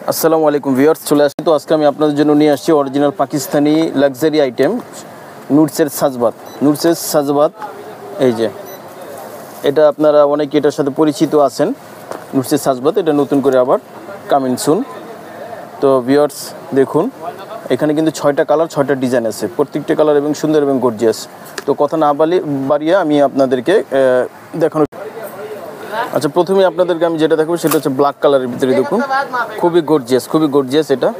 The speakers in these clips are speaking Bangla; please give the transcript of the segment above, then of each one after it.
আসসালামু আলাইকুম ভিউয়ার্স, চলে আসছি। তো আজকে আমি আপনাদের জন্য নিয়ে আসছি অরিজিনাল পাকিস্তানি লাক্সারি আইটেম নুটসের সাজবাত। এই যে এটা আপনারা অনেকে এটার সাথে পরিচিত আছেন। নুটসের সাজবাত এটা নতুন করে আবার কামিং সুন। তো ভিউয়ার্স দেখুন, এখানে কিন্তু 6টা কালার 6টা ডিজাইন আছে, প্রত্যেকটা কালার এবং সুন্দর এবং গর্জিয়াস। তো কথা না বাড়িয়ে আমি আপনাদেরকে দেখানো। আচ্ছা, প্রথমে আপনাদেরকে আমি যেটা দেখাবো সেটা হচ্ছে ব্ল্যাক কালারের ভিতরে। দেখুন খুবই গর্জিয়াস এটা।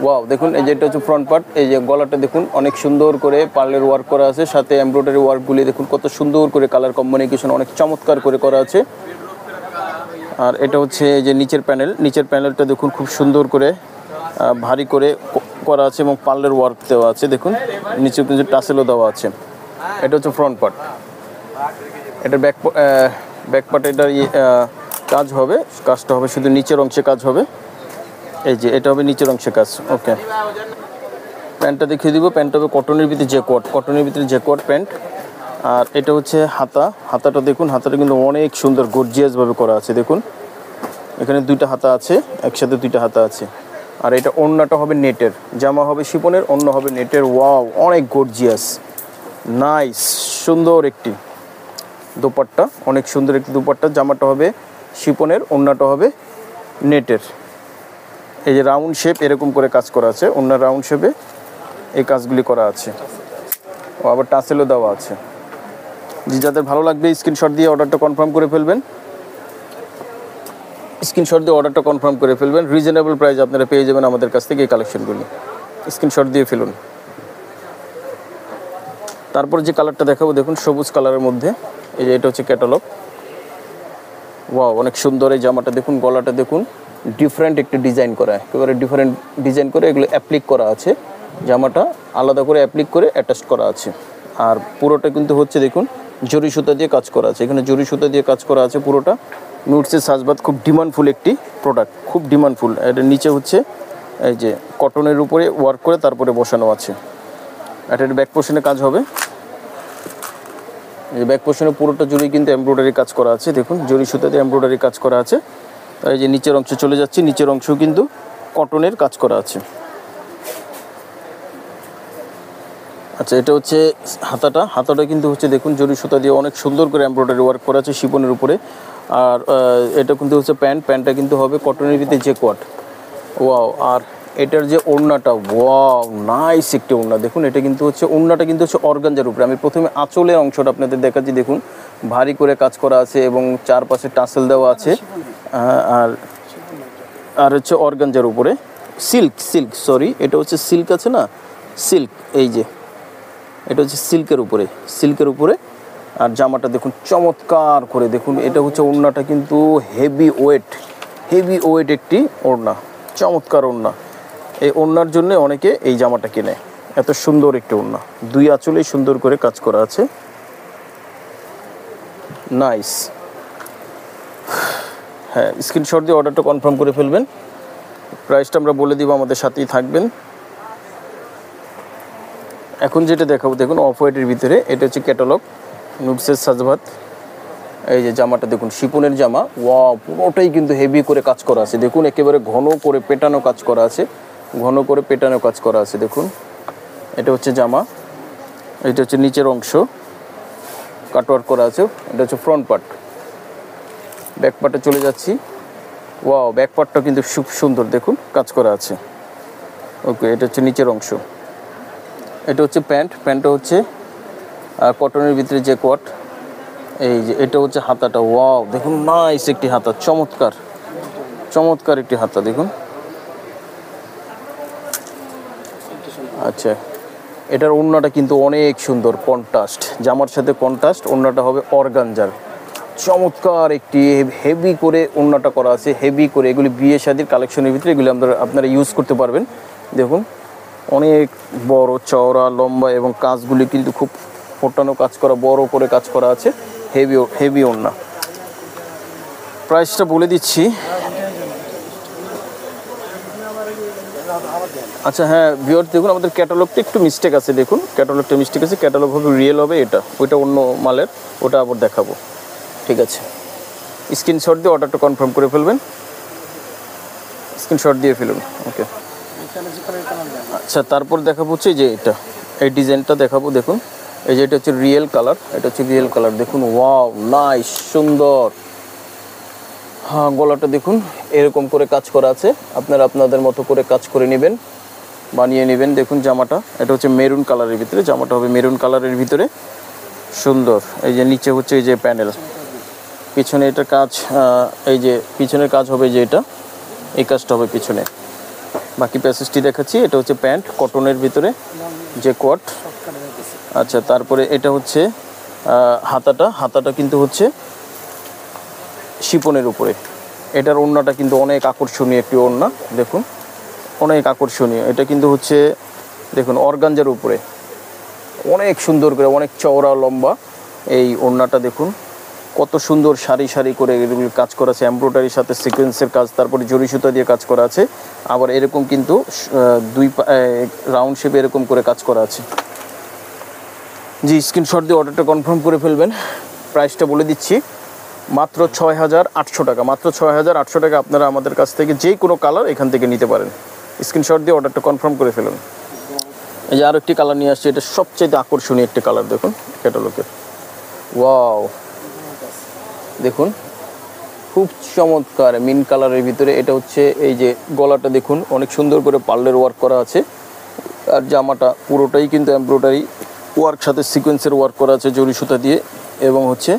ওয়াও, দেখুন এই যে এটা হচ্ছে ফ্রন্ট পার্ট। এই যে গলাটা দেখুন অনেক সুন্দর করে পার্লের ওয়ার্ক করা আছে, সাথে এমব্রয়ডারি ওয়ার্কগুলি দেখুন কত সুন্দর করে, কালার কম্বিনেশন অনেক চমৎকার করে করা আছে। আর এটা হচ্ছে এই যে নিচের প্যানেলটা দেখুন খুব সুন্দর করে ভারী করে করা আছে এবং পার্লের ওয়ার্ক দেওয়া আছে। দেখুন নিচে কিন্তু টাসেলও দেওয়া আছে। এটা হচ্ছে ফ্রন্ট পার্ট। এটা ব্যাক পার্টে এটার কাজটা হবে শুধু নিচের অংশে কাজ হবে। এই যে এটা হবে নিচের অংশে কাজ। ওকে, প্যান্টটা দেখিয়ে দিব। প্যান্টটা হবে কটনের ভিতরে জ্যাকোয়ার্ড প্যান্ট। আর এটা হচ্ছে হাতাটা দেখুন, হাতাটা কিন্তু অনেক সুন্দর গর্জিয়াসভাবে করা আছে। দেখুন এখানে দুইটা হাতা আছে, একসাথে দুইটা হাতা আছে। আর এটা ওড়নাটা হবে নেটের, জামা হবে শিপনের, ওড়না হবে নেটের। ওয়াও, অনেক গর্জিয়াস, নাইস, সুন্দর একটি দোপাট্টা, অনেক সুন্দর একটি দোপাট্টা। জামাটা হবে শিপনের, ওড়নাটা হবে নেটের। এই যে রাউন্ড শেপ এরকম করে কাজ করা আছে, ওড়নার রাউন্ড শেপে এই কাজগুলি করা আছে। ও আবার টাসেলও দেওয়া আছে। যাদের ভালো লাগবে স্ক্রিনশট দিয়ে অর্ডারটা কনফার্ম করে ফেলবেন। রিজনেবল প্রাইস আপনারা পেয়ে যাবেন আমাদের কাছ থেকে এই কালেকশনগুলি। স্ক্রিনশট দিয়ে ফেলুন। তারপর যে কালারটা দেখাবো দেখুন সবুজ কালারের মধ্যে। এই যে এটা হচ্ছে ক্যাটালগ। ওয়াও, অনেক সুন্দর এই জামাটা দেখুন, গলাটা দেখুন ডিফারেন্ট একটি ডিজাইন করা, একেবারে ডিফারেন্ট ডিজাইন করে এগুলো অ্যাপ্লিক করা আছে। জামাটা আলাদা করে অ্যাপ্লিক করে অ্যাটাচ করা আছে। আর পুরোটা কিন্তু হচ্ছে দেখুন জরি সুতা দিয়ে কাজ করা আছে, এখানে জরি সুতা দিয়ে কাজ করা আছে পুরোটা। নুটসের সাজবাত খুব ডিমান্ডফুল একটি প্রোডাক্ট, খুব ডিমান্ডফুল। এটা নিচে হচ্ছে এই যে কটনের উপরে ওয়ার্ক করে তারপরে বসানো আছে। এটা ব্যাক পোর্শনে কাজ হবে। এই ব্যাক পোর্শনে পুরোটা জুড়ে কিন্তু এমব্রয়ডারি কাজ করা আছে। দেখুন জরি সুতাতে এমব্রয়ডারি কাজ করা আছে। তাই যে নিচের অংশে চলে যাচ্ছি, নিচের অংশেও কিন্তু কটনের কাজ করা আছে। আচ্ছা, এটা হচ্ছে হাতাটা কিন্তু হচ্ছে দেখুন জরি সুতা দিয়ে অনেক সুন্দর করে এমব্রয়ডারি ওয়ার্ক করা আছে শিপনের উপরে। আর এটা কিন্তু হচ্ছে প্যান্টটা কিন্তু হবে কটনের ভিতরে জ্যাকোয়ার্ড। ওয়াও, আর এটার যে ওড়নাটা, ওয়াও নাইস একটি ওড়না। দেখুন এটা কিন্তু হচ্ছে ওড়নাটা কিন্তু হচ্ছে অর্গানজার উপরে। আমি প্রথমে আঁচলের অংশটা আপনাদের দেখাচ্ছি। দেখুন ভারী করে কাজ করা আছে এবং চারপাশে টাসেল দেওয়া আছে। আর হচ্ছে অর্গানজার উপরে সিল্ক, এটা হচ্ছে সিল্ক আছে না, সিল্ক। এই যে এটা হচ্ছে সিল্কের উপরে। আর জামাটা দেখুন চমৎকার করে। দেখুন এটা হচ্ছে ওড়নাটা কিন্তু হেভি ওয়েট একটি ওড়না, চমৎকার ওড়না। এই ওড়নার জন্য অনেকে এই জামাটা কেনে। এত সুন্দর একটি ওড়না, দুই আঁচলেই সুন্দর করে কাজ করা আছে, নাইস। হ্যাঁ, স্ক্রিনশট দিয়ে অর্ডারটা কনফার্ম করে ফেলবেন। প্রাইসটা আমরা বলে দিব, আমাদের সাথেই থাকবেন। এখন যেটা দেখাবো দেখুন অফ হোয়াইটের ভিতরে, এটা হচ্ছে ক্যাটালগ নুটসের সাজবাত। এই যে জামাটা দেখুন শিপনের জামা। ওয়াও, পুরোটাই কিন্তু হেভি করে কাজ করা আছে। দেখুন একেবারে ঘন করে পেটানো কাজ করা আছে। দেখুন এটা হচ্ছে জামা, এটা হচ্ছে নিচের অংশ কাটওয়ার্ক করা আছে। এটা হচ্ছে ফ্রন্ট পার্ট। ব্যাক পার্টে চলে যাচ্ছি। ওয়াও, ব্যাক পার্টটা কিন্তু খুব সুন্দর, দেখুন কাজ করা আছে। ওকে, এটা হচ্ছে নিচের অংশ। এটা হচ্ছে প্যান্টটা হচ্ছে কটনের ভিতরে জ্যাকোয়ার্ড। এই যে এটা হচ্ছে হাতাটা। ওয়াও, দেখুন নাইস একটি হাতা, চমৎকার একটি হাতা দেখুন। আচ্ছা, এটার ওড়নাটা কিন্তু অনেক সুন্দর, কন্ট্রাস্ট, জামার সাথে কন্ট্রাস্ট। ওড়নাটা হবে অর্গানজার, চমৎকার একটি হেভি করে ওড়নাটা করা আছে, হেভি করে। এগুলি বিয়ে শাদীর কালেকশনের ভিতরে এগুলি আপনারা ইউজ করতে পারবেন। দেখুন অনেক বড় চওড়া লম্বা এবং কাজগুলি কিন্তু খুব ফোটানো কাজ করা, বড় করে কাজ করা আছে, হেভি ওড়না। প্রাইসটা বলে দিচ্ছি। আচ্ছা হ্যাঁ ভিউয়ার, দেখুন আমাদের ক্যাটালগটা একটু মিস্টেক আছে। দেখুন ক্যাটালগ হবে রিয়েল হবে, ওইটা অন্য মালের, ওটা আবার দেখাবো। ঠিক আছে, স্ক্রিনশট দিয়ে অর্ডারটা কনফার্ম করে ফেলবেন। স্ক্রিনশট দিয়ে ফেলুন। ওকে, আচ্ছা তারপর দেখাবো হচ্ছে যে এটা, এই ডিজাইনটা দেখাবো। দেখুন এই যে এটা হচ্ছে রিয়েল কালার, এটা হচ্ছে রিয়েল কালার। দেখুন ওয়াও নাইস, সুন্দর। হ্যাঁ, গলাটা দেখুন এরকম করে কাজ করা আছে, আপনারা আপনাদের মতো করে কাজ করে নেবেন, বানিয়ে নেবেন। দেখুন জামাটা, এটা হচ্ছে মেরুন কালারের ভিতরে, জামাটা হবে মেরুন কালারের ভিতরে, সুন্দর। এই যে নিচে হচ্ছে এই যে প্যানেল, পিছনে এটা কাজ, এই যে পিছনের কাজ হবে যে এটা, এই কাজটা হবে পিছনে। বাকি প্যাসেজটি দেখাচ্ছি। এটা হচ্ছে প্যান্ট কটনের ভিতরে যে কোট। আচ্ছা তারপরে এটা হচ্ছে হাতাটা কিন্তু হচ্ছে শিপনের উপরে। এটার ওড়নাটা কিন্তু অনেক আকর্ষণীয় একটি ওড়না, দেখুন অনেক আকর্ষণীয়। এটা কিন্তু হচ্ছে দেখুন অর্গানজার উপরে, অনেক সুন্দর করে, অনেক চওড়া লম্বা এই ওড়নাটা। দেখুন কত সুন্দর সারি সারি করে এগুলো কাজ করা আছে, এমব্রয়ডারির সাথে সিকোয়েন্সের কাজ, তারপরে জরি সুতা দিয়ে কাজ করা আছে। আবার এরকম কিন্তু রাউন্ড শেপে এরকম করে কাজ করা আছে। জি, স্ক্রিনশট দিয়ে অর্ডারটা কনফার্ম করে ফেলবেন। প্রাইসটা বলে দিচ্ছি, মাত্র 6,800 টাকা, মাত্র 6,800 টাকা। আপনারা আমাদের কাছ থেকে যে কোনো কালার এখান থেকে নিতে পারেন। স্ক্রিনশট দিয়ে অর্ডারটা কনফার্ম করে ফেলুন। এই যে আরও একটি কালার নিয়ে আসছে, এটা সবচেয়ে আকর্ষণীয় একটি কালার। দেখুন ক্যাটালগের, ওয়াও দেখুন খুব চমৎকার মিন কালারের ভিতরে। এটা হচ্ছে এই যে গলাটা দেখুন অনেক সুন্দর করে পার্লের ওয়ার্ক করা আছে, আর জামাটা পুরোটাই কিন্তু এমব্রয়ডারি ওয়ার্ক সাথে সিকোয়েন্সের ওয়ার্ক করা আছে জরি সুতা দিয়ে, এবং হচ্ছে